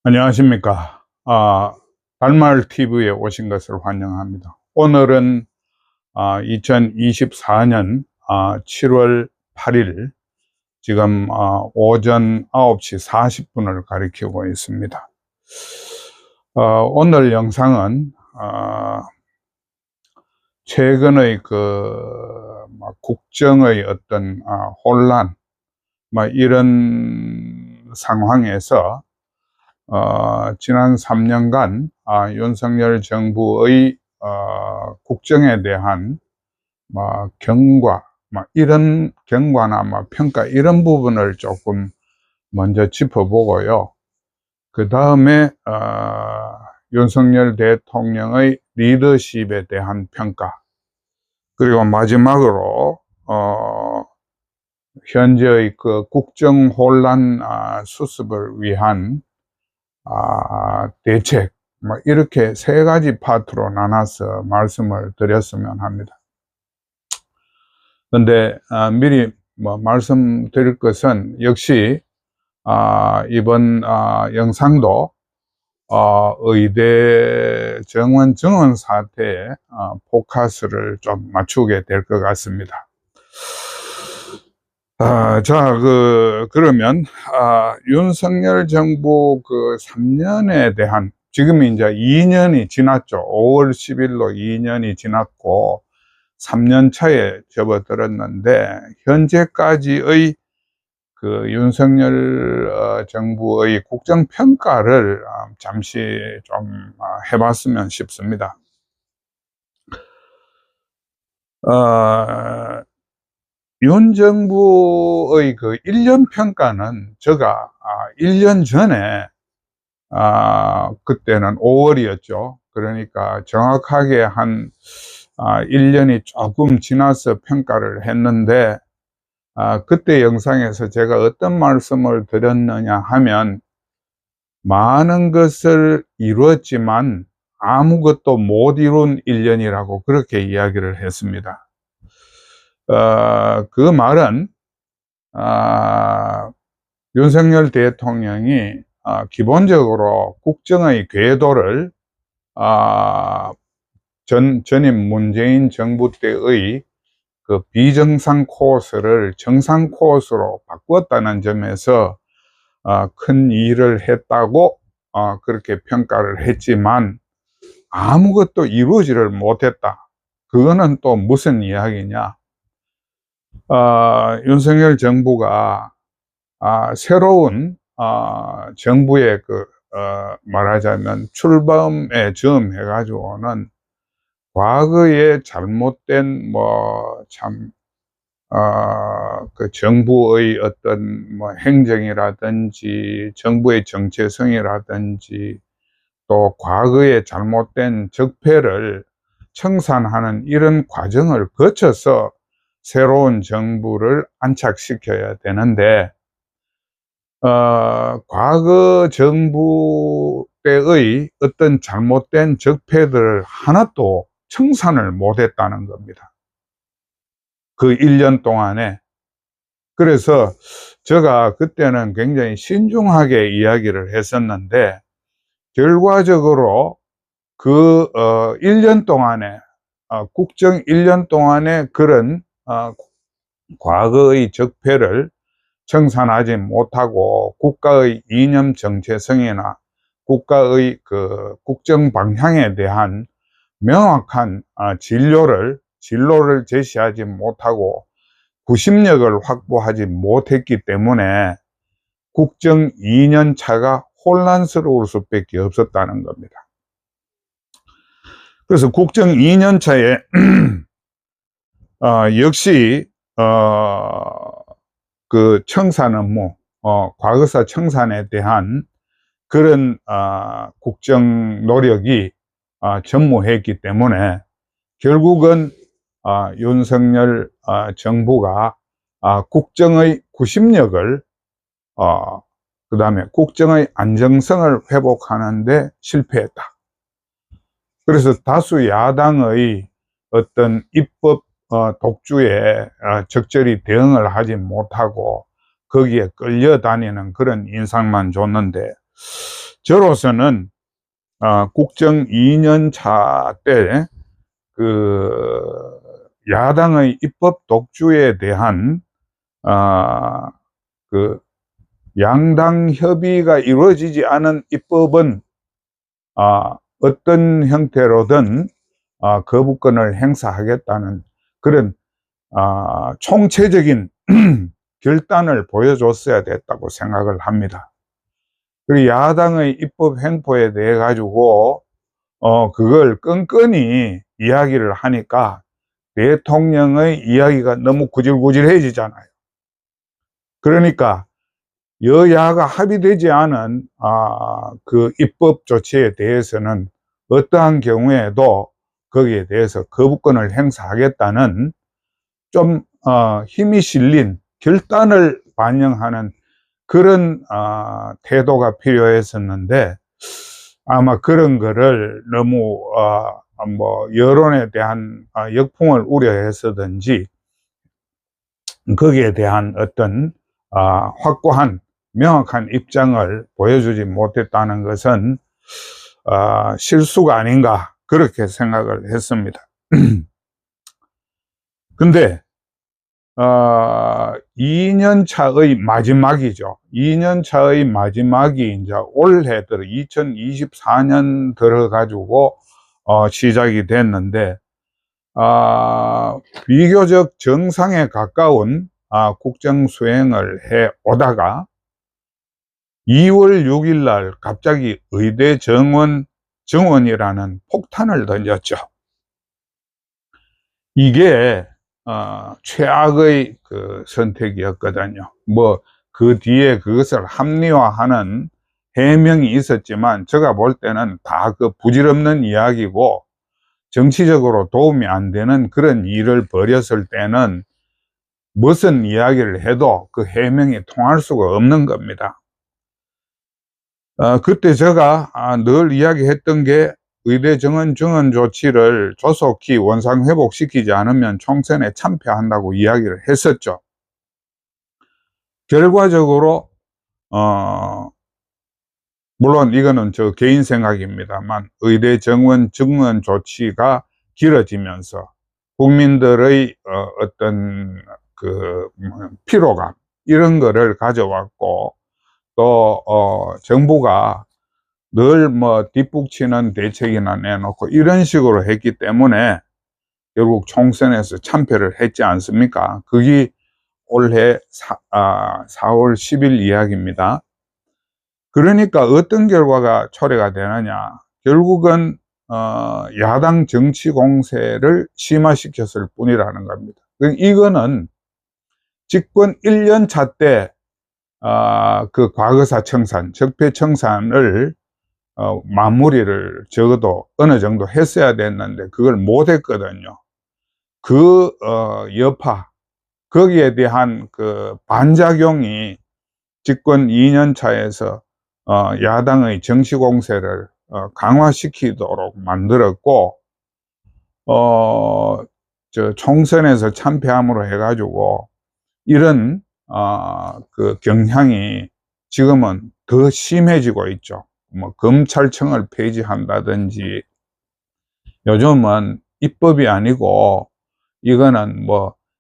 안녕하십니까. 달말 TV에 오신 것을 환영합니다. 오늘은 2024년 7월 8일 지금 오전 9시 40분을 가리키고 있습니다. 오늘 영상은 최근의 국정의 어떤 혼란 이런 상황에서 지난 3년간 윤석열 정부의 국정에 대한 경과, 이런 경과나 평가 이런 부분을 조금 먼저 짚어보고요. 그 다음에 윤석열 대통령의 리더십에 대한 평가, 그리고 마지막으로 현재의 국정 혼란 수습을 위한 대책, 이렇게 세 가지 파트로 나눠서 말씀을 드렸으면 합니다. 그런데 미리 말씀드릴 것은 역시 이번 영상도 의대 정원 증원 사태에 포커스를 좀 맞추게 될 것 같습니다. 그러면, 윤석열 정부 3년에 대한, 지금 이제 2년이 지났죠. 5월 10일로 2년이 지났고, 3년 차에 접어들었는데, 현재까지의 윤석열 정부의 국정평가를 잠시 좀 해봤으면 싶습니다. 윤 정부의 1년 평가는 제가 1년 전에 그때는 5월이었죠. 그러니까 정확하게 한 1년이 조금 지나서 평가를 했는데 그때 영상에서 제가 어떤 말씀을 드렸느냐 하면, 많은 것을 이루었지만 아무것도 못 이룬 1년이라고 그렇게 이야기를 했습니다. 그 말은 윤석열 대통령이 기본적으로 국정의 궤도를 전임 문재인 정부 때의 비정상 코스를 정상 코스로 바꾸었다는 점에서 큰 일을 했다고 그렇게 평가를 했지만, 아무것도 이루어지를 못했다. 그거는 또 무슨 이야기냐? 윤석열 정부가 새로운 정부의 말하자면 출범에 즈음해가지고는 과거에 잘못된 정부의 어떤 행정이라든지 정부의 정체성이라든지 또 과거에 잘못된 적폐를 청산하는 이런 과정을 거쳐서 새로운 정부를 안착시켜야 되는데, 과거 정부 때의 어떤 잘못된 적폐들을 하나도 청산을 못했다는 겁니다. 그 1년 동안에. 그래서 제가 그때는 굉장히 신중하게 이야기를 했었는데, 결과적으로 1년 동안에 국정 1년 동안에 그런 과거의 적폐를 청산하지 못하고 국가의 이념 정체성이나 국가의 국정 방향에 대한 명확한 진로를 제시하지 못하고 구심력을 확보하지 못했기 때문에 국정 2년 차가 혼란스러울 수밖에 없었다는 겁니다. 그래서 국정 2년 차에 역시 청산 업무, 과거사 청산에 대한 그런 국정 노력이 전무했기 때문에 결국은 윤석열 정부가 국정의 구심력을 그 다음에 국정의 안정성을 회복하는 데 실패했다. 그래서 다수 야당의 어떤 입법 독주에 적절히 대응을 하지 못하고 거기에 끌려다니는 그런 인상만 줬는데, 저로서는 국정 2년 차 때 야당의 입법 독주에 대한 그 양당 협의가 이루어지지 않은 입법은 어떤 형태로든 거부권을 행사하겠다는 그런 총체적인 결단을 보여줬어야 됐다고 생각을 합니다. 그리고 야당의 입법 행포에 대해 가지고 그걸 끈끈이 이야기를 하니까 대통령의 이야기가 너무 구질구질해지잖아요. 그러니까 여야가 합의되지 않은 그 입법 조치에 대해서는 어떠한 경우에도 거기에 대해서 거부권을 행사하겠다는 좀 힘이 실린 결단을 반영하는 그런 태도가 필요했었는데 아마 그런 거를 너무 여론에 대한 역풍을 우려했었든지 거기에 대한 어떤 확고한 명확한 입장을 보여주지 못했다는 것은 실수가 아닌가 그렇게 생각을 했습니다. 근데 2년 차의 마지막이죠. 2년 차의 마지막이 이제 올해 2024년 들어가지고 시작이 됐는데 비교적 정상에 가까운 국정 수행을 해 오다가 2월 6일 날 갑자기 의대 정원이라는 폭탄을 던졌죠. 이게 최악의 그 선택이었거든요. 그 뒤에 그것을 합리화하는 해명이 있었지만 제가 볼 때는 다 그 부질없는 이야기고 정치적으로 도움이 안 되는 그런 일을 벌였을 때는 무슨 이야기를 해도 그 해명이 통할 수가 없는 겁니다. 그때 제가 늘 이야기했던 게 의대 정원 조치를 조속히 원상 회복시키지 않으면 총선에 참패한다고 이야기를 했었죠. 결과적으로 물론 이거는 저 개인 생각입니다만 의대 정원 조치가 길어지면서 국민들의 어떤 그 피로감 이런 거를 가져왔고 또 정부가 늘 뒷북치는 대책이나 내놓고 이런 식으로 했기 때문에 결국 총선에서 참패를 했지 않습니까? 그게 올해 4월 10일 이야기입니다. 그러니까 어떤 결과가 초래가 되느냐? 결국은 야당 정치 공세를 심화시켰을 뿐이라는 겁니다. 이거는 집권 1년 차 때 그 과거사 청산, 적폐 청산을 마무리를 적어도 어느 정도 했어야 됐는데 그걸 못 했거든요. 그 여파, 거기에 대한 그 반작용이 집권 2년 차에서 야당의 정치 공세를 강화시키도록 만들었고 총선에서 참패함으로 해가지고 이런 그 경향이 지금은 더 심해지고 있죠. 검찰청을 폐지한다든지 요즘은 입법이 아니고 이거는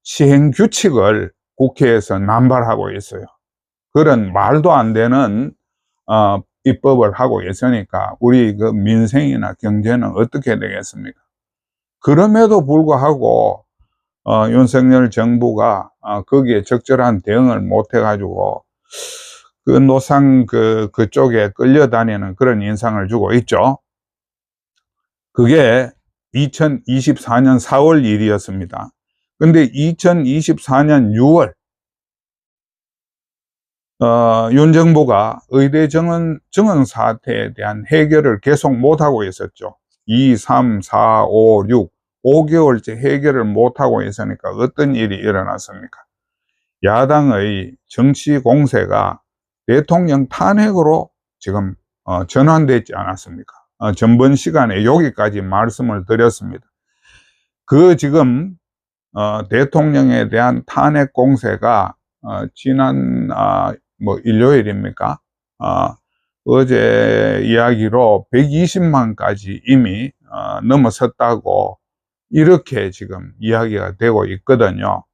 시행규칙을 국회에서 남발하고 있어요. 그런 말도 안 되는 입법을 하고 있으니까 우리 그 민생이나 경제는 어떻게 되겠습니까? 그럼에도 불구하고 윤석열 정부가 거기에 적절한 대응을 못 해가지고 그 노상 그쪽에 끌려다니는 그런 인상을 주고 있죠. 그게 2024년 4월 일이었습니다. 근데 2024년 6월 윤 정부가 의대 정원 사태에 대한 해결을 계속 못하고 있었죠. 2, 3, 4, 5, 6, 5개월째 해결을 못하고 있으니까 어떤 일이 일어났습니까? 야당의 정치 공세가 대통령 탄핵으로 지금 전환되지 않았습니까? 전번 시간에 여기까지 말씀을 드렸습니다. 그 지금 대통령에 대한 탄핵 공세가 지난 일요일입니까? 어제 이야기로 120만까지 이미 넘어섰다고 이렇게 지금 이야기가 되고 있거든요.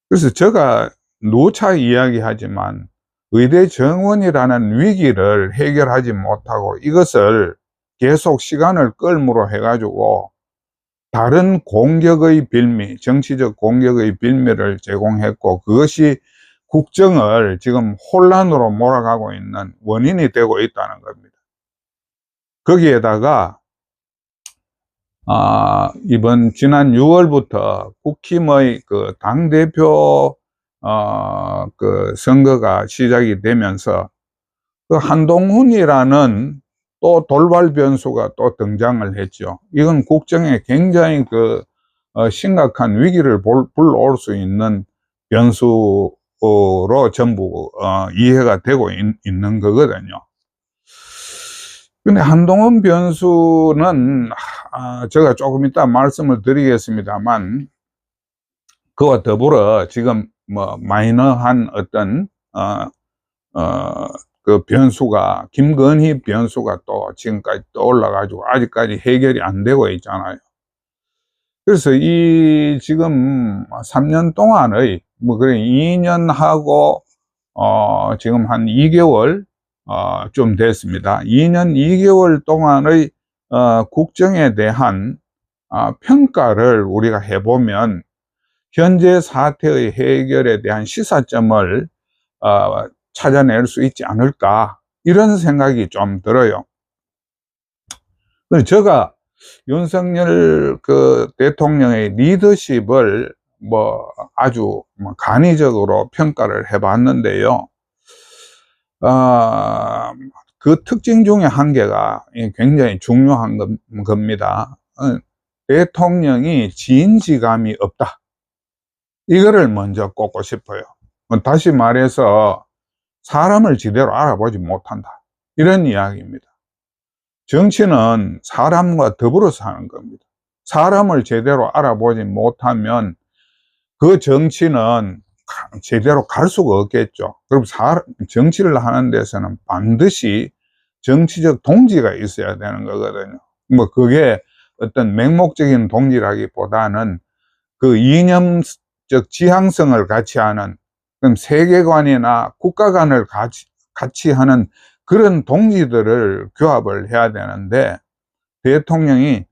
그래서 제가 누차 이야기하지만 의대 정원이라는 위기를 해결하지 못하고 이것을 계속 시간을 끌므로 해가지고 다른 공격의 빌미, 정치적 공격의 빌미를 제공했고 그것이 국정을 지금 혼란으로 몰아가고 있는 원인이 되고 있다는 겁니다. 거기에다가 이번 지난 6월부터 국힘의 그 당대표 그 선거가 시작이 되면서 그 한동훈이라는 또 돌발 변수가 또 등장을 했죠. 이건 국정에 굉장히 그 심각한 위기를 불러올 수 있는 변수로 전부 이해가 되고 있는 거거든요. 근데 한동훈 변수는 제가 조금 이따 말씀을 드리겠습니다만 그와 더불어 지금 뭐 마이너한 어떤 그 변수가 김건희 변수가 또 지금까지 떠올라가지고 아직까지 해결이 안 되고 있잖아요. 그래서 이 지금 3년 동안의 뭐 그래 2년하고 지금 한 2개월 좀 됐습니다. 2년 2개월 동안의 국정에 대한 평가를 우리가 해보면 현재 사태의 해결에 대한 시사점을 찾아낼 수 있지 않을까 이런 생각이 좀 들어요. 제가 윤석열 그 대통령의 리더십을 뭐 아주 간이적으로 평가를 해봤는데요. 그 특징 중에 한 개가 굉장히 중요한 겁니다. 대통령이 진지감이 없다. 이거를 먼저 꼽고 싶어요. 다시 말해서 사람을 제대로 알아보지 못한다. 이런 이야기입니다. 정치는 사람과 더불어서 하는 겁니다. 사람을 제대로 알아보지 못하면 그 정치는 제대로 갈 수가 없겠죠. 그럼 정치를 하는 데서는 반드시 정치적 동지가 있어야 되는 거거든요. 뭐 그게 어떤 맹목적인 동지라기보다는 그 이념적 지향성을 같이 하는, 그럼 세계관이나 국가관을 같이 하는 그런 동지들을 규합을 해야 되는데 대통령이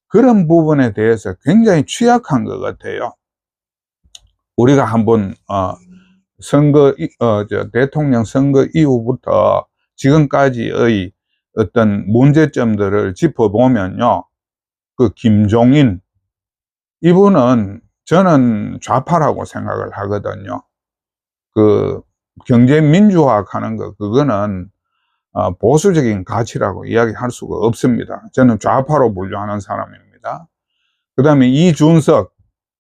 그런 부분에 대해서 굉장히 취약한 것 같아요. 우리가 한번 대통령 선거 이후부터 지금까지의 어떤 문제점들을 짚어보면요, 그 김종인 이분은 저는 좌파라고 생각을 하거든요. 그 경제 민주화하는 거 그거는 보수적인 가치라고 이야기할 수가 없습니다. 저는 좌파로 분류하는 사람입니다. 그 다음에 이준석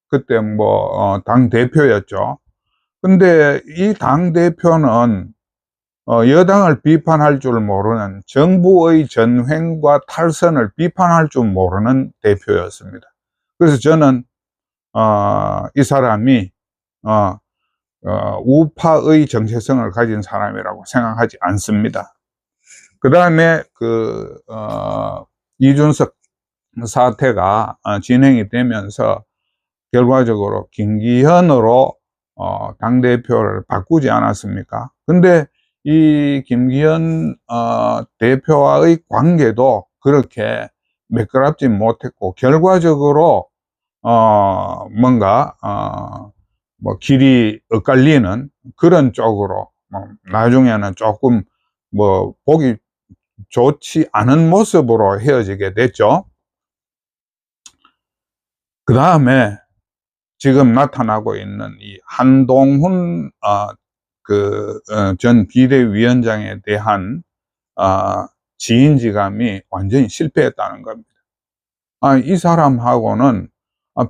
그때 뭐 당 대표였죠. 근데 이 당 대표는 여당을 비판할 줄 모르는, 정부의 전횡과 탈선을 비판할 줄 모르는 대표였습니다. 그래서 저는 이 사람이 우파의 정체성을 가진 사람이라고 생각하지 않습니다. 그 다음에 이준석 사태가 진행이 되면서 결과적으로 김기현으로 당대표를 바꾸지 않았습니까? 근데 이 김기현 대표와의 관계도 그렇게 매끄럽지 못했고 결과적으로 뭔가 뭐 길이 엇갈리는 그런 쪽으로 나중에는 조금 뭐 보기 좋지 않은 모습으로 헤어지게 됐죠. 그 다음에 지금 나타나고 있는 이 한동훈 전 비대위원장에 대한 지인지감이 완전히 실패했다는 겁니다. 이 사람하고는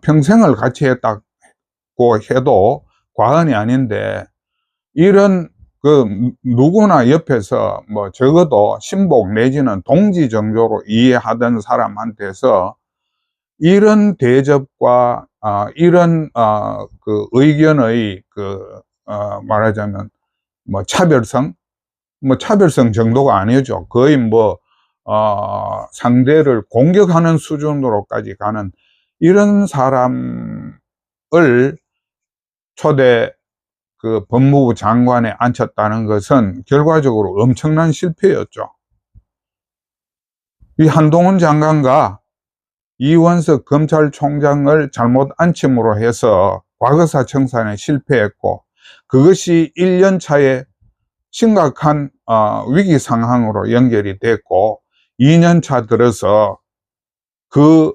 평생을 같이 했다고 해도 과언이 아닌데 이런 누구나 옆에서 뭐 적어도 신복 내지는 동지 정도로 이해하던 사람한테서 이런 대접과 이런 그 의견의 말하자면 뭐 차별성 뭐 차별성 정도가 아니죠. 거의 뭐 상대를 공격하는 수준으로까지 가는 이런 사람을 초대 그 법무부 장관에 앉혔다는 것은 결과적으로 엄청난 실패였죠. 이 한동훈 장관과 이원석 검찰총장을 잘못 앉힘으로 해서 과거사 청산에 실패했고, 그것이 1년 차에 심각한 위기 상황으로 연결이 됐고, 2년 차 들어서 그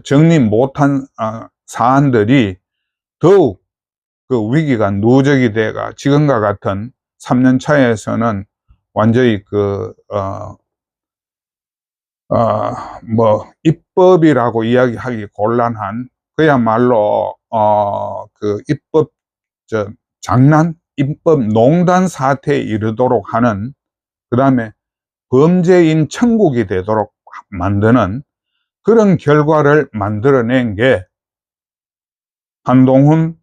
정리 못한 사안들이 더욱 그 위기가 누적이 돼가 지금과 같은 3년 차에서는 완전히 뭐 입법이라고 이야기하기 곤란한, 그야말로 그 입법 입법 농단 사태에 이르도록 하는, 그 다음에 범죄인 천국이 되도록 만드는 그런 결과를 만들어낸 게 한동훈,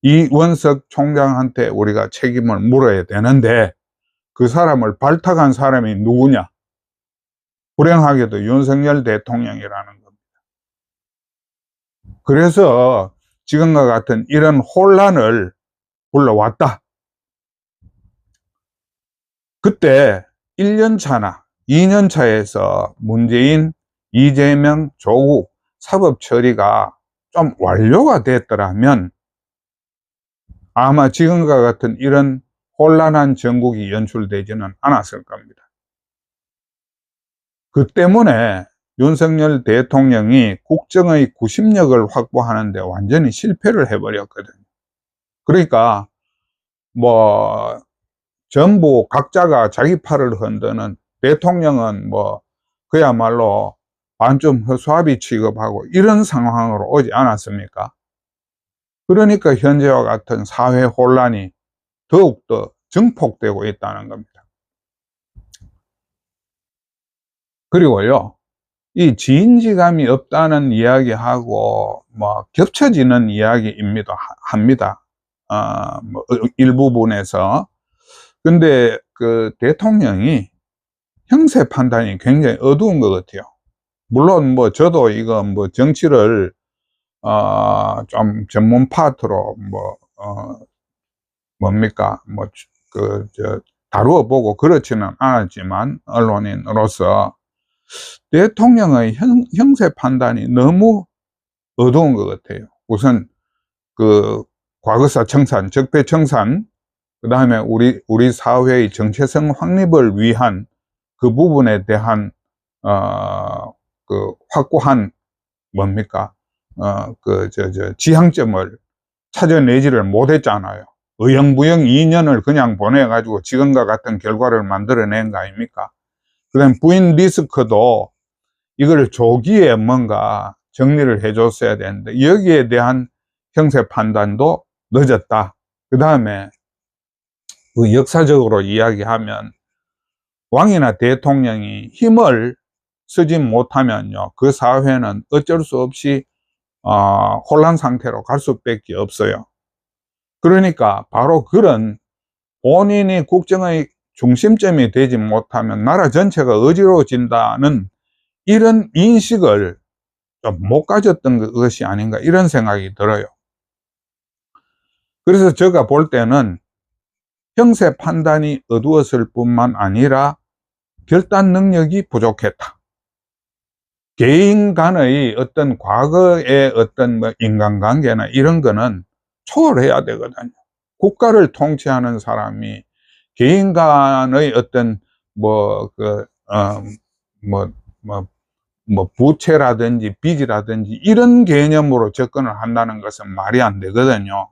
이원석 총장한테 우리가 책임을 물어야 되는데, 그 사람을 발탁한 사람이 누구냐? 불행하게도 윤석열 대통령이라는 겁니다. 그래서 지금과 같은 이런 혼란을 불러왔다. 그때 1년 차나 2년 차에서 문재인, 이재명, 조국 사법 처리가 좀 완료가 됐더라면 아마 지금과 같은 이런 혼란한 정국이 연출되지는 않았을 겁니다. 그 때문에 윤석열 대통령이 국정의 구심력을 확보하는데 완전히 실패를 해버렸거든요. 그러니까 뭐 전부 각자가 자기 팔을 흔드는, 대통령은 뭐 그야말로 반쯤 허수아비 취급하고 이런 상황으로 오지 않았습니까? 그러니까 현재와 같은 사회 혼란이 더욱더 증폭되고 있다는 겁니다. 그리고요, 이 지인지감이 없다는 이야기하고 뭐 겹쳐지는 이야기입니다. 합니다. 뭐 일부분에서. 근데 그 대통령이 형세 판단이 굉장히 어두운 것 같아요. 물론 뭐 저도 이거 뭐 정치를 좀 전문 파트로 뭡니까 뭐 다루어 보고 그렇지는 않았지만, 언론인으로서 대통령의 형세 판단이 너무 어두운 것 같아요. 우선 그 과거사 청산, 적폐 청산, 그 다음에 우리 사회의 정체성 확립을 위한 그 부분에 대한 그 확고한 뭡니까 지향점을 찾아내지를 못했잖아요. 의형부형 2년을 그냥 보내가지고 지금과 같은 결과를 만들어낸 거 아닙니까? 그 다음에 부인 리스크도 이걸 조기에 뭔가 정리를 해줬어야 되는데, 여기에 대한 형세 판단도 늦었다. 그 다음에 역사적으로 이야기하면 왕이나 대통령이 힘을 쓰지 못하면요, 그 사회는 어쩔 수 없이 혼란 상태로 갈 수밖에 없어요. 그러니까 바로 그런 본인이 국정의 중심점이 되지 못하면 나라 전체가 어지러워진다는 이런 인식을 좀 못 가졌던 것이 아닌가, 이런 생각이 들어요. 그래서 제가 볼 때는 형세 판단이 어두웠을 뿐만 아니라 결단 능력이 부족했다. 개인 간의 어떤 과거의 어떤 뭐 인간관계나 이런 거는 초월해야 되거든요. 국가를 통치하는 사람이 개인 간의 어떤 부채라든지 빚이라든지 이런 개념으로 접근을 한다는 것은 말이 안 되거든요.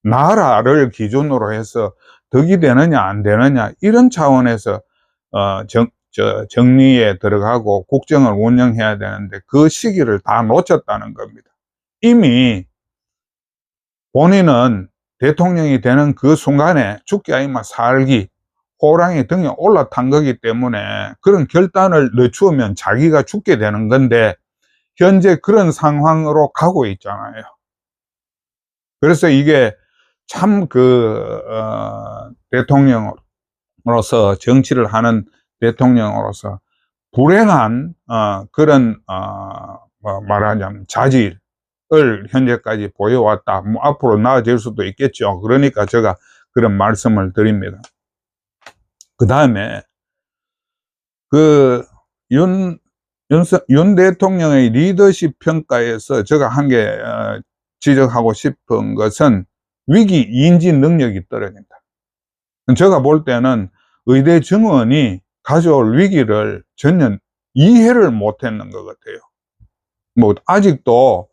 나라를 기준으로 해서 덕이 되느냐 안 되느냐 이런 차원에서 정리에 들어가고 국정을 운영해야 되는데 그 시기를 다 놓쳤다는 겁니다. 이미 본인은 대통령이 되는 그 순간에 죽기 아니면 살기, 호랑이 등에 올라탄 거기 때문에 그런 결단을 늦추면 자기가 죽게 되는 건데, 현재 그런 상황으로 가고 있잖아요. 그래서 이게 참 대통령으로서 정치를 하는 대통령으로서 불행한 그런 말하자면 자질을 현재까지 보여왔다. 뭐 앞으로 나아질 수도 있겠죠. 그러니까 제가 그런 말씀을 드립니다. 그 다음에 윤 대통령의 리더십 평가에서 제가 한 개 지적하고 싶은 것은 위기 인지 능력이 떨어진다. 제가 볼 때는 의대 정원이 가져올 위기를 전혀 이해를 못했는 것 같아요. 뭐 아직도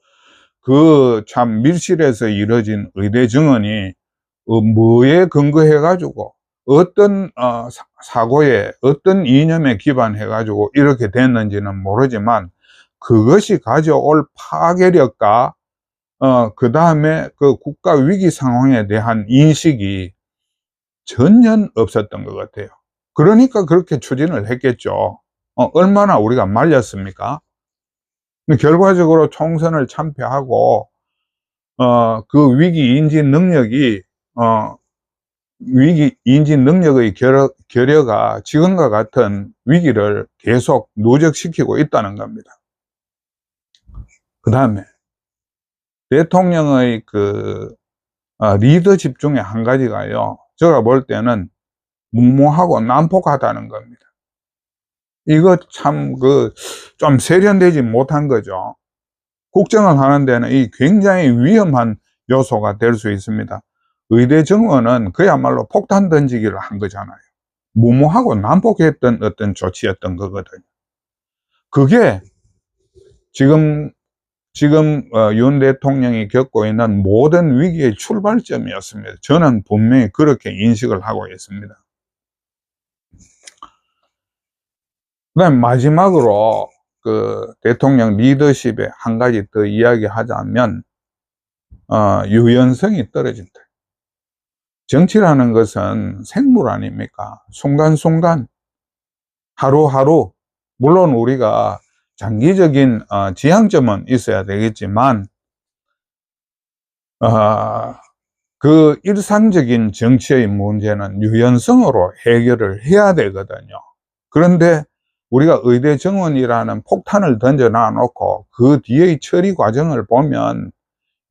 그 참 밀실에서 이뤄진 의대 정원이 뭐에 근거해 가지고 어떤 사고에 어떤 이념에 기반해 가지고 이렇게 됐는지는 모르지만 그것이 가져올 파괴력과 그 다음에 그 국가 위기 상황에 대한 인식이 전혀 없었던 것 같아요. 그러니까 그렇게 추진을 했겠죠. 얼마나 우리가 말렸습니까? 결과적으로 총선을 참패하고 그 위기 인지 능력이 위기 인지 능력의 결여가 지금과 같은 위기를 계속 누적시키고 있다는 겁니다. 그 다음에 대통령의 리더십 중에 한 가지가요, 제가 볼 때는 무모하고 난폭하다는 겁니다. 이거 참 좀 세련되지 못한 거죠. 국정을 하는 데는 이 굉장히 위험한 요소가 될 수 있습니다. 의대 정원은 그야말로 폭탄 던지기를 한 거잖아요. 무모하고 난폭했던 어떤 조치였던 거거든요. 그게 지금 윤 대통령이 겪고 있는 모든 위기의 출발점이었습니다. 저는 분명히 그렇게 인식을 하고 있습니다. 그다음 마지막으로 대통령 리더십에 한 가지 더 이야기하자면 유연성이 떨어진다. 정치라는 것은 생물 아닙니까? 순간순간 하루하루, 물론 우리가 장기적인 지향점은 있어야 되겠지만 그 일상적인 정치의 문제는 유연성으로 해결을 해야 되거든요. 그런데 우리가 의대 정원이라는 폭탄을 던져 놔놓고 그 뒤의 처리 과정을 보면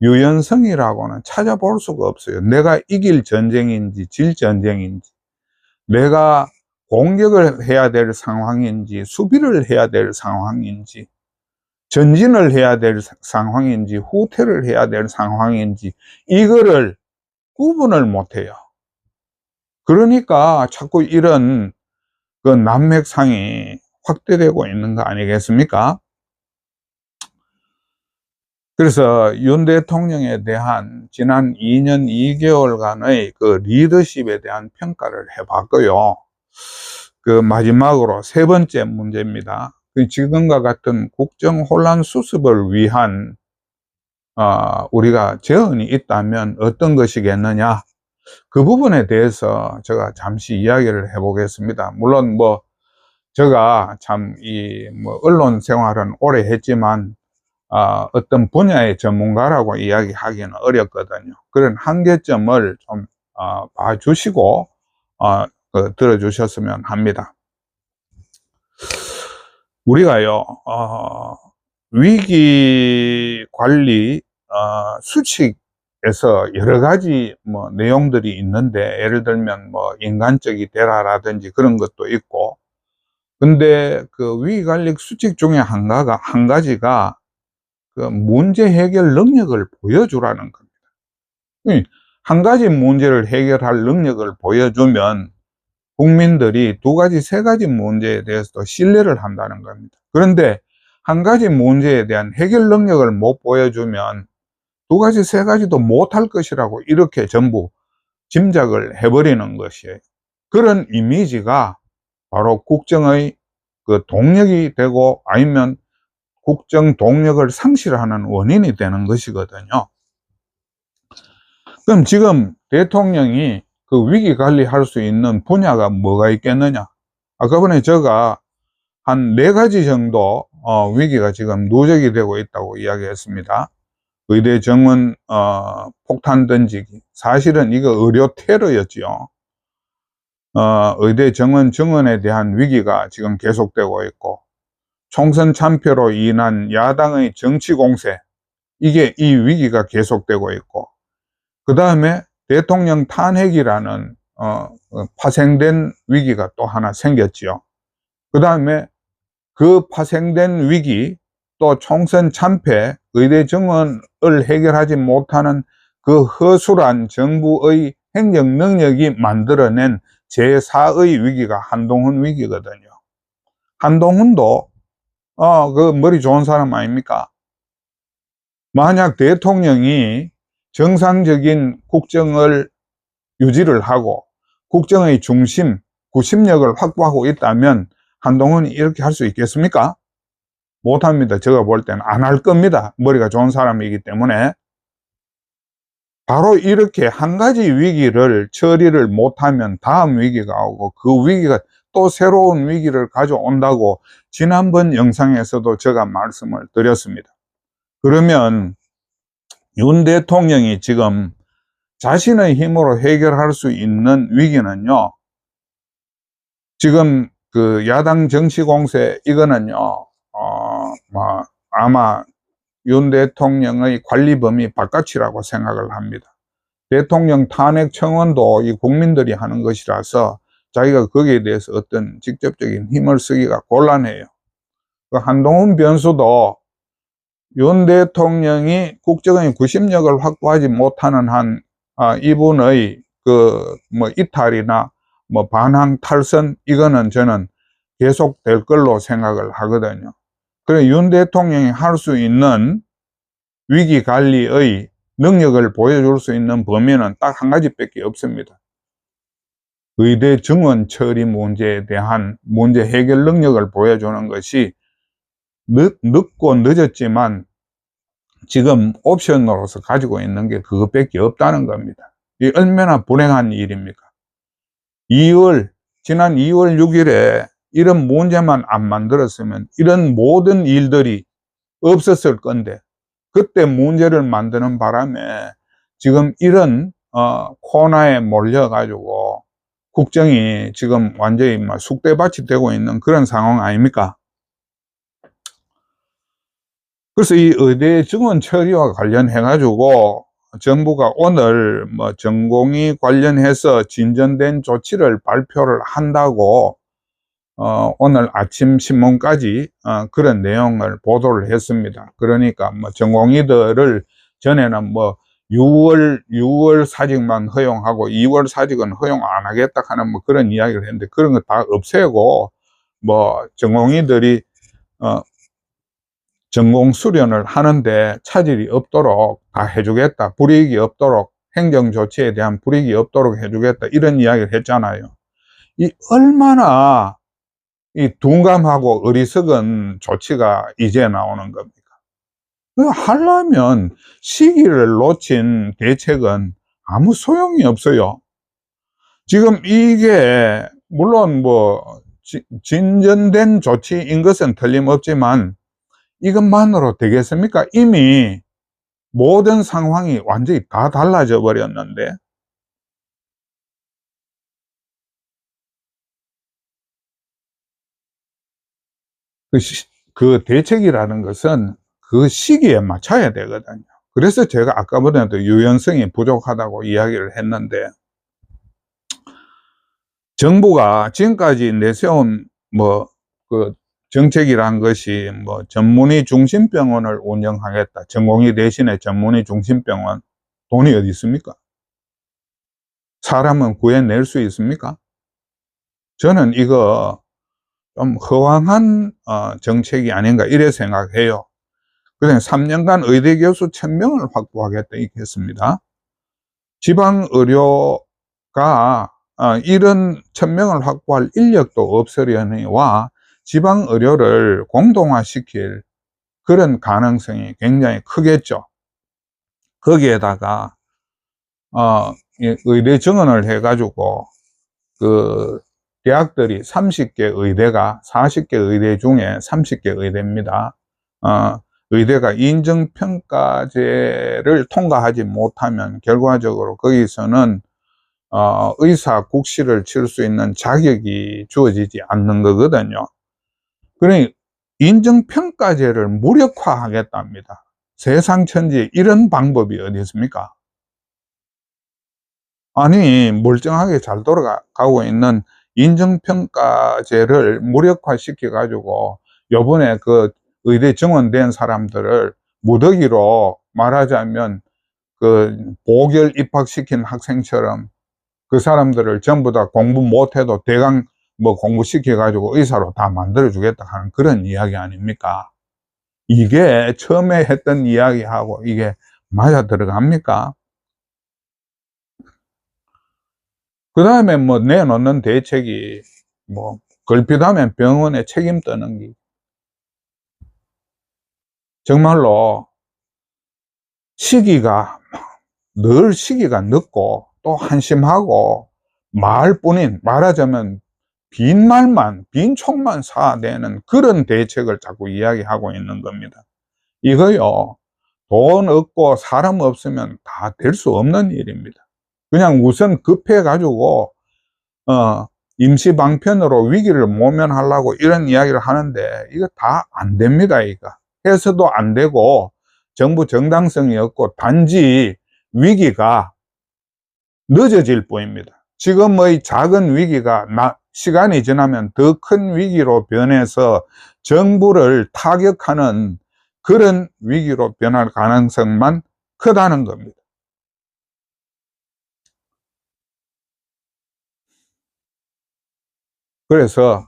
유연성이라고는 찾아볼 수가 없어요. 내가 이길 전쟁인지 질 전쟁인지, 내가 공격을 해야 될 상황인지 수비를 해야 될 상황인지, 전진을 해야 될 상황인지 후퇴를 해야 될 상황인지 이거를 구분을 못해요. 그러니까 자꾸 이런 난맥상이 확대되고 있는 거 아니겠습니까? 그래서 윤 대통령에 대한 지난 2년 2개월간의 그 리더십에 대한 평가를 해봤고요. 마지막으로 세 번째 문제입니다. 지금과 같은 국정 혼란 수습을 위한 우리가 재언이 있다면 어떤 것이겠느냐, 그 부분에 대해서 제가 잠시 이야기를 해보겠습니다. 물론 제가 참 언론 생활은 오래 했지만 어떤 분야의 전문가라고 이야기하기는 어렵거든요. 그런 한계점을 좀 봐주시고 들어주셨으면 합니다. 우리가요 위기 관리 수칙에서 여러 가지 내용들이 있는데, 예를 들면 인간적이 되라라든지 그런 것도 있고, 근데 그 위기관리 수칙 중에 한 가지가 그 문제 해결 능력을 보여주라는 겁니다. 한 가지 문제를 해결할 능력을 보여주면 국민들이 두 가지, 세 가지 문제에 대해서도 신뢰를 한다는 겁니다. 그런데 한 가지 문제에 대한 해결 능력을 못 보여주면 두 가지, 세 가지도 못할 것이라고 이렇게 전부 짐작을 해버리는 것이에요. 그런 이미지가 바로 국정의 동력이 되고, 아니면 국정 동력을 상실하는 원인이 되는 것이거든요. 그럼 지금 대통령이 그 위기 관리할 수 있는 분야가 뭐가 있겠느냐? 아까 전에 제가 한 4가지 정도 위기가 지금 누적이 되고 있다고 이야기했습니다. 의대 정원 폭탄 던지기. 사실은 이거 의료 테러였지요. 의대 정원 증원에 대한 위기가 지금 계속되고 있고, 총선 참패로 인한 야당의 정치 공세, 이게 이 위기가 계속되고 있고, 그 다음에 대통령 탄핵이라는 파생된 위기가 또 하나 생겼지요. 그 다음에 그 파생된 위기, 또 총선 참패, 의대 정원을 해결하지 못하는 그 허술한 정부의 행정 능력이 만들어낸 제4의 위기가 한동훈 위기거든요. 한동훈도 그 머리 좋은 사람 아닙니까? 만약 대통령이 정상적인 국정을 유지를 하고 국정의 중심, 구심력을 확보하고 있다면 한동훈이 이렇게 할 수 있겠습니까? 못합니다. 제가 볼 때는 안 할 겁니다. 머리가 좋은 사람이기 때문에. 바로 이렇게 한 가지 위기를 처리를 못하면 다음 위기가 오고, 그 위기가 또 새로운 위기를 가져온다고 지난번 영상에서도 제가 말씀을 드렸습니다. 그러면 윤 대통령이 지금 자신의 힘으로 해결할 수 있는 위기는요, 지금 그 야당 정치 공세, 이거는요, 아마 윤 대통령의 관리 범위 바깥이라고 생각을 합니다. 대통령 탄핵 청원도 이 국민들이 하는 것이라서 자기가 거기에 대해서 어떤 직접적인 힘을 쓰기가 곤란해요. 그 한동훈 변수도 윤 대통령이 국정의 구심력을 확보하지 못하는 한 이분의 이탈이나 반항 탈선, 이거는 저는 계속될 걸로 생각을 하거든요. 그래, 윤 대통령이 할 수 있는 위기 관리의 능력을 보여줄 수 있는 범위는 딱 한 가지밖에 없습니다. 의대 정원 처리 문제에 대한 문제 해결 능력을 보여주는 것이 늦고 늦었지만 지금 옵션으로서 가지고 있는 게 그것밖에 없다는 겁니다. 이 얼마나 불행한 일입니까? 지난 2월 6일에 이런 문제만 안 만들었으면 이런 모든 일들이 없었을 건데, 그때 문제를 만드는 바람에 지금 이런 코너에 몰려가지고 국정이 지금 완전히 쑥대밭이 되고 있는 그런 상황 아닙니까? 그래서 이 의대 정원 처리와 관련해가지고 정부가 오늘 전공의 관련해서 진전된 조치를 발표를 한다고 오늘 아침 신문까지 그런 내용을 보도를 했습니다. 그러니까 전공의들을 전에는 6월 사직만 허용하고 2월 사직은 허용 안 하겠다 하는 그런 이야기를 했는데, 그런 거 다 없애고 전공의들이 전공 수련을 하는데 차질이 없도록 다 해주겠다, 불이익이 없도록, 행정 조치에 대한 불이익이 없도록 해주겠다, 이런 이야기를 했잖아요. 이 얼마나 이 둔감하고 어리석은 조치가 이제 나오는 겁니까? 하려면 시기를 놓친 대책은 아무 소용이 없어요. 지금 이게 물론 진전된 조치인 것은 틀림없지만 이것만으로 되겠습니까? 이미 모든 상황이 완전히 다 달라져 버렸는데, 그 대책이라는 것은 그 시기에 맞춰야 되거든요. 그래서 제가 아까보다도 유연성이 부족하다고 이야기를 했는데, 정부가 지금까지 내세운 정책이란 것이 전문의 중심병원을 운영하겠다, 전공의 대신에 전문의 중심병원, 돈이 어디 있습니까? 사람은 구해낼 수 있습니까? 저는 이거 좀 허황한 정책이 아닌가 이래 생각해요. 그래서 3년간 의대 교수 1000명을 확보하겠다 이렇게 했습니다. 지방의료가 이런 1000명을 확보할 인력도 없으려니와 지방의료를 공동화시킬 그런 가능성이 굉장히 크겠죠. 거기에다가 의대 정원을 해가지고 그 대학들이 30개 의대가 40개 의대 중에 30개 의대입니다. 의대가 인정평가제를 통과하지 못하면 결과적으로 거기서는 의사 국시를 칠 수 있는 자격이 주어지지 않는 거거든요. 그러니 인정평가제를 무력화하겠답니다. 세상 천지에 이런 방법이 어디 있습니까? 아니, 멀쩡하게 잘 돌아가고 있는 인정평가제를 무력화시켜 가지고 요번에 그 의대 정원된 사람들을 무더기로 말하자면 그 보결 입학시킨 학생처럼 그 사람들을 전부 다 공부 못해도 대강 뭐 공부시켜 가지고 의사로 다 만들어 주겠다 하는 그런 이야기 아닙니까? 이게 처음에 했던 이야기하고 이게 맞아 들어갑니까? 그 다음에 뭐 내놓는 대책이 뭐 걸핏하면 병원에 책임 떠는 게 정말로 시기가 늘 시기가 늦고 또 한심하고 말뿐인, 말하자면 빈말만 빈총만 쌓아내는 그런 대책을 자꾸 이야기하고 있는 겁니다. 이거요, 돈 없고 사람 없으면 다 될 수 없는 일입니다. 그냥 우선 급해 가지고 임시 방편으로 위기를 모면하려고 이런 이야기를 하는데 이거 다 안 됩니다. 이거 해서도 안 되고 정부 정당성이 없고 단지 위기가 늦어질 뿐입니다. 지금의 작은 위기가 시간이 지나면 더 큰 위기로 변해서 정부를 타격하는 그런 위기로 변할 가능성만 크다는 겁니다. 그래서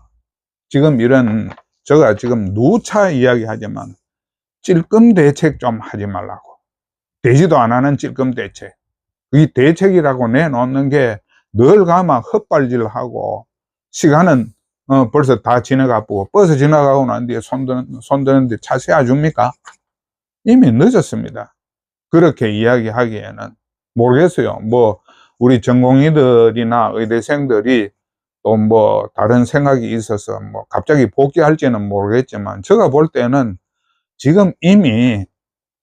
지금 이런, 제가 지금 누차 이야기하지만 찔끔 대책 좀 하지 말라고. 되지도 안 하는 찔끔 대책. 이 대책이라고 내놓는 게 늘 가면 헛발질하고 시간은 벌써 다 지나가고 버스 지나가고 난 뒤에 손 드는데 차 세워줍니까? 이미 늦었습니다. 그렇게 이야기하기에는 모르겠어요. 뭐 우리 전공의들이나 의대생들이 또 뭐 다른 생각이 있어서 뭐 갑자기 복귀할지는 모르겠지만 제가 볼 때는 지금 이미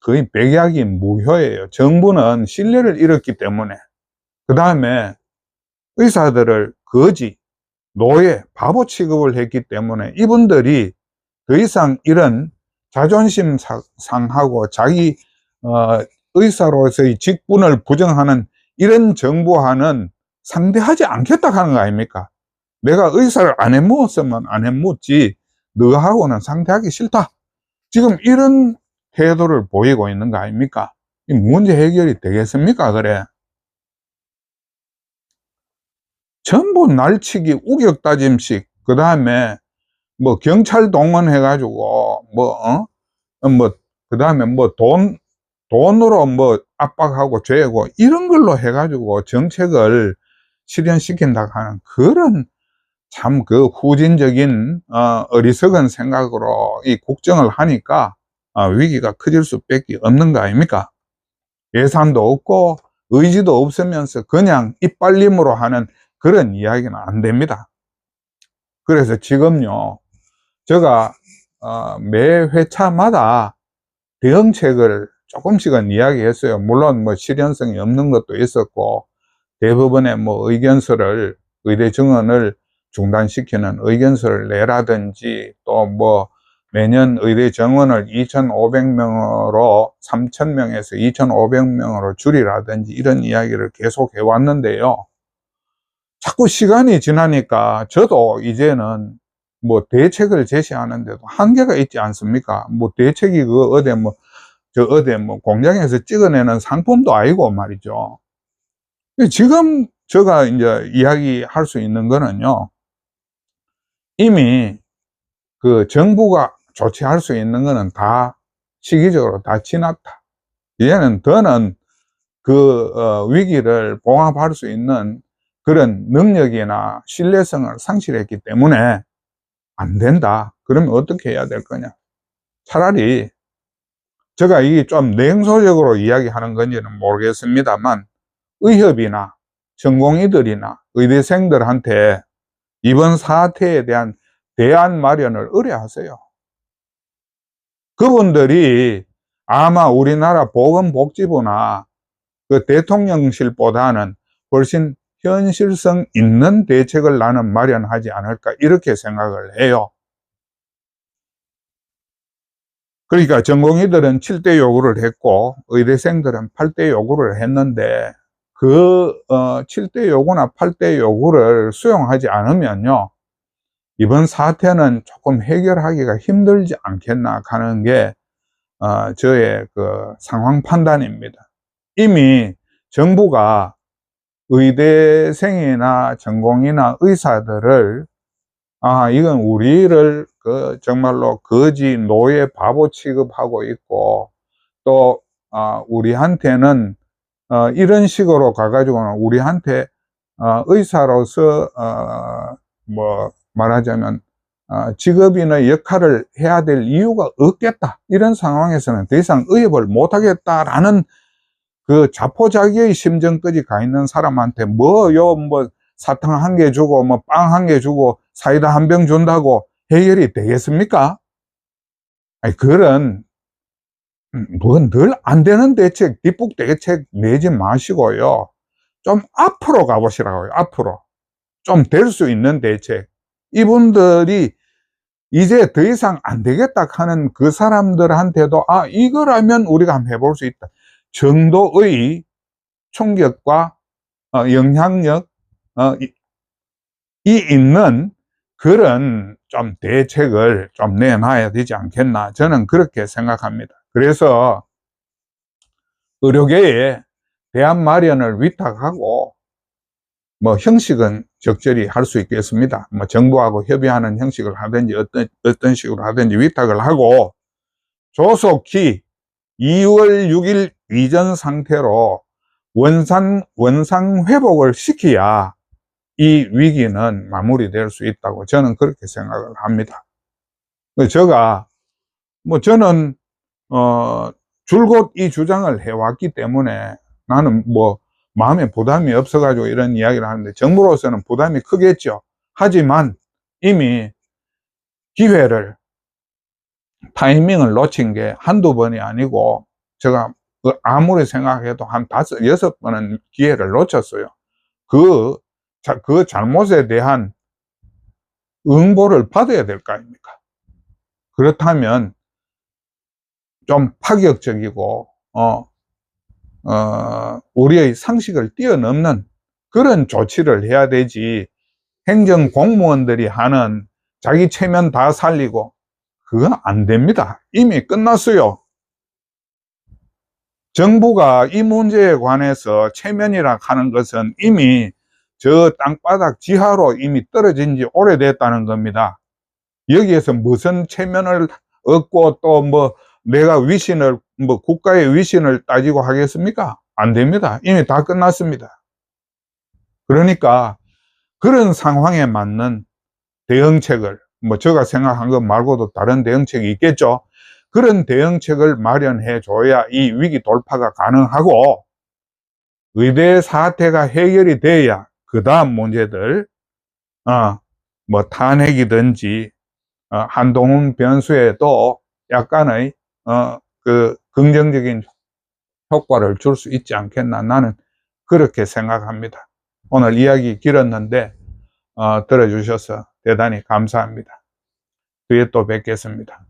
거의 백약이 무효예요. 정부는 신뢰를 잃었기 때문에. 그 다음에 의사들을 거지, 노예, 바보 취급을 했기 때문에 이분들이 더 이상 이런 자존심 상하고 자기 의사로서의 직분을 부정하는 이런 정부와는 상대하지 않겠다 하는 거 아닙니까? 내가 의사를 안 해먹었으면 안 해먹었지 너하고는 상대하기 싫다. 지금 이런 태도를 보이고 있는 거 아닙니까? 이 문제 해결이 되겠습니까? 그래. 전부 날치기 우격다짐식, 그 다음에 뭐 경찰 동원해가지고 그 다음에 뭐 돈으로 뭐 압박하고 죄고 이런 걸로 해가지고 정책을 실현시킨다 하는 그런 참 그 후진적인 어리석은 생각으로 이 국정을 하니까 위기가 커질 수밖에 없는 거 아닙니까? 예산도 없고 의지도 없으면서 그냥 이빨림으로 하는 그런 이야기는 안 됩니다. 그래서 지금요, 제가 매 회차마다 대응책을 조금씩은 이야기했어요. 물론 뭐 실현성이 없는 것도 있었고 대부분의 뭐 의견서를, 의대 정원을 중단시키는 의견서를 내라든지 또 뭐 매년 의대 정원을 2,500명으로 3,000명에서 2,500명으로 줄이라든지 이런 이야기를 계속 해왔는데요. 자꾸 시간이 지나니까 저도 이제는 뭐 대책을 제시하는데도 한계가 있지 않습니까? 뭐 대책이 그 어디 뭐 공장에서 찍어내는 상품도 아니고 말이죠. 지금 제가 이제 이야기할 수 있는 거는요, 이미 그 정부가 조치할 수 있는 거는 다 시기적으로 다 지났다. 이제는 더는 그 위기를 봉합할 수 있는 그런 능력이나 신뢰성을 상실했기 때문에 안 된다. 그러면 어떻게 해야 될 거냐? 차라리 제가 이게 좀 냉소적으로 이야기하는 건지는 모르겠습니다만 의협이나 전공의들이나 의대생들한테 이번 사태에 대한 대안 마련을 의뢰하세요. 그분들이 아마 우리나라 보건복지부나 그 대통령실보다는 훨씬 현실성 있는 대책을 나는 마련하지 않을까, 이렇게 생각을 해요. 그러니까 전공의들은 7대 요구를 했고 의대생들은 8대 요구를 했는데, 그 7대 요구나 8대 요구를 수용하지 않으면요, 이번 사태는 조금 해결하기가 힘들지 않겠나 하는 게 저의 그 상황 판단입니다. 이미 정부가 의대생이나 전공의나 의사들을 이건 우리를 그 정말로 거지 노예 바보 취급하고 있고, 또 우리한테는 이런 식으로 가가지고는 우리한테 의사로서 뭐 말하자면 직업인의 역할을 해야 될 이유가 없겠다, 이런 상황에서는 더 이상 의협을 못하겠다라는 그 자포자기의 심정까지 가 있는 사람한테 뭐 사탕 1개 주고 뭐 빵 1개 주고 사이다 1병 준다고 해결이 되겠습니까? 아니, 그런 뭐 늘 안 되는 대책, 뒷북 대책 내지 마시고요, 좀 앞으로 가보시라고요. 앞으로 좀 될 수 있는 대책. 이분들이 이제 더 이상 안 되겠다 하는 그 사람들한테도 이거라면 우리가 한번 해볼 수 있다 정도의 총격과 영향력 이 있는 그런 좀 대책을 좀 내놔야 되지 않겠나, 저는 그렇게 생각합니다. 그래서 의료계에 대안 마련을 위탁하고, 뭐 형식은 적절히 할 수 있겠습니다. 뭐 정부하고 협의하는 형식을 하든지 어떤 식으로 하든지 위탁을 하고, 조속히 2월 6일 이전 상태로 원상 회복을 시켜야 이 위기는 마무리될 수 있다고 저는 그렇게 생각을 합니다. 저는 줄곧 이 주장을 해왔기 때문에 나는 뭐 마음에 부담이 없어가지고 이런 이야기를 하는데, 정부로서는 부담이 크겠죠. 하지만 이미 기회를, 타이밍을 놓친 게 한두 번이 아니고, 제가 아무리 생각해도 한 5, 6번은 기회를 놓쳤어요. 그 잘못에 대한 응보를 받아야 될 거 아닙니까? 그렇다면 좀 파격적이고 우리의 상식을 뛰어넘는 그런 조치를 해야 되지, 행정 공무원들이 하는 자기 체면 다 살리고, 그건 안 됩니다. 이미 끝났어요. 정부가 이 문제에 관해서 체면이라 하는 것은 이미 저 땅바닥 지하로 이미 떨어진 지 오래됐다는 겁니다. 여기에서 무슨 체면을 얻고 또 뭐 내가 위신을, 뭐 국가의 위신을 따지고 하겠습니까? 안 됩니다. 이미 다 끝났습니다. 그러니까 그런 상황에 맞는 대응책을, 뭐 제가 생각한 것 말고도 다른 대응책이 있겠죠. 그런 대응책을 마련해 줘야 이 위기 돌파가 가능하고, 의대 사태가 해결이 돼야 그 다음 문제들, 뭐 탄핵이든지 한동훈 변수에도 약간의 그 긍정적인 효과를 줄 수 있지 않겠나, 나는 그렇게 생각합니다. 오늘 이야기 길었는데 들어주셔서 대단히 감사합니다. 뒤에 또 뵙겠습니다.